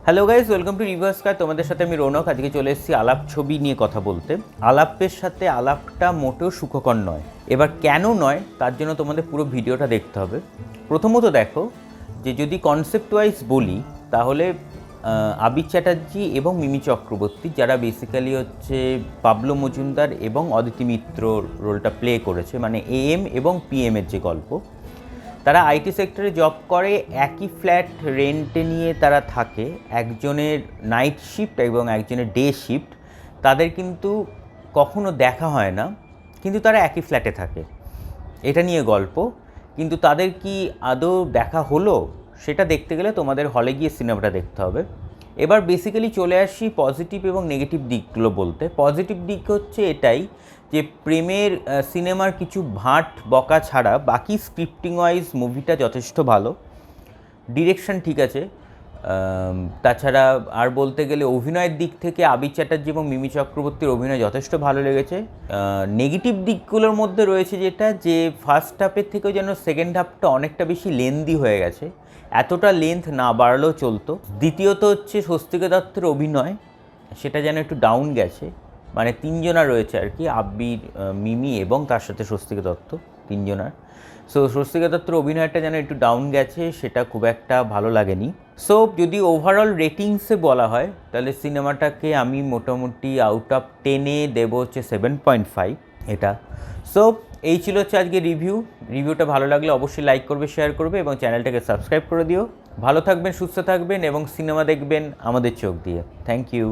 Hello guys, welcome to rivers car. তোমাদের সাথে আমি রৌনক। আজকে চলে এসেছি আলাপ ছবি নিয়ে কথা বলতে। আলাপের সাথে আলাপটা মোটেও সুখকর নয়। এবার কেন নয় তার জন্য তোমাদের পুরো ভিডিওটা দেখতে হবে। প্রথমত দেখো যে যদি কনসেপ্ট ওয়াইজ বলি তাহলে আবির চ্যাটার্জি এবং মিমি চক্রবর্তী, যারা বেসিক্যালি হচ্ছে পাবলো মজুমদার এবং অদিতি মিত্র রোলটা প্লে করেছে, মানে এএম এবং পিএমের যে গল্প, তারা আইটি সেক্টরে জব করে, একই ফ্ল্যাট রেন্টে নিয়ে তারা থাকে। একজনের নাইট শিফট এবং একজনের ডে শিফট, তাদের কিন্তু কখনো দেখা হয় না, কিন্তু তারা একই ফ্ল্যাটে থাকে। এটা নিয়ে গল্প, কিন্তু তাদের কি আদৌ দেখা হলো সেটা দেখতে গেলে তোমাদের হলে গিয়ে সিনেমাটা দেখতে হবে। এবার বেসিক্যালি চলে আসি পজিটিভ এবং নেগেটিভ দিকগুলো বলতে। পজিটিভ দিক হচ্ছে এটাই যে প্রেমের সিনেমার কিছু ভাট বকা ছাড়া বাকি স্ক্রিপ্টিং ওয়াইজ মুভিটা যথেষ্ট ভালো। ডিরেকশন ঠিক আছে। তাছাড়া আর বলতে গেলে অভিনয়ের দিক থেকে আবির চ্যাটার্জি এবং মিমি চক্রবর্তীর অভিনয় যথেষ্ট ভালো লেগেছে। নেগেটিভ দিকগুলোর মধ্যে রয়েছে যেটা, যে ফার্স্ট হাফের থেকেও যেন সেকেন্ড হাফটা অনেকটা বেশি লেন্দি হয়ে গেছে। এতটা লেন্থ না বাড়লেও চলতো। দ্বিতীয়ত হচ্ছে স্বস্তিকা দত্তের অভিনয়, সেটা যেন একটু ডাউন গেছে। মানে তিনজনা রয়েছে আর কি, আবির, মিমি এবং তার সাথে স্বস্তিকা দত্ত, তিনজনার। সো স্বস্তিকা দত্তর অভিনয়টা যেন একটু ডাউন গেছে, সেটা খুব একটা ভালো লাগেনি। সো যদি ওভারঅল রেটিংসে বলা হয় তাহলে সিনেমাটাকে আমি মোটামুটি আউট অফ 10-এ দেবো হচ্ছে 7.5 এটা। সো এই ছিল হচ্ছে আজকে রিভিউটা ভালো লাগলে অবশ্যই লাইক করবে, শেয়ার করবে এবং চ্যানেলটাকে সাবস্ক্রাইব করে দিও। ভালো থাকবেন, সুস্থ থাকবেন এবং সিনেমা দেখবেন আমাদের চোখ দিয়ে। Thank you.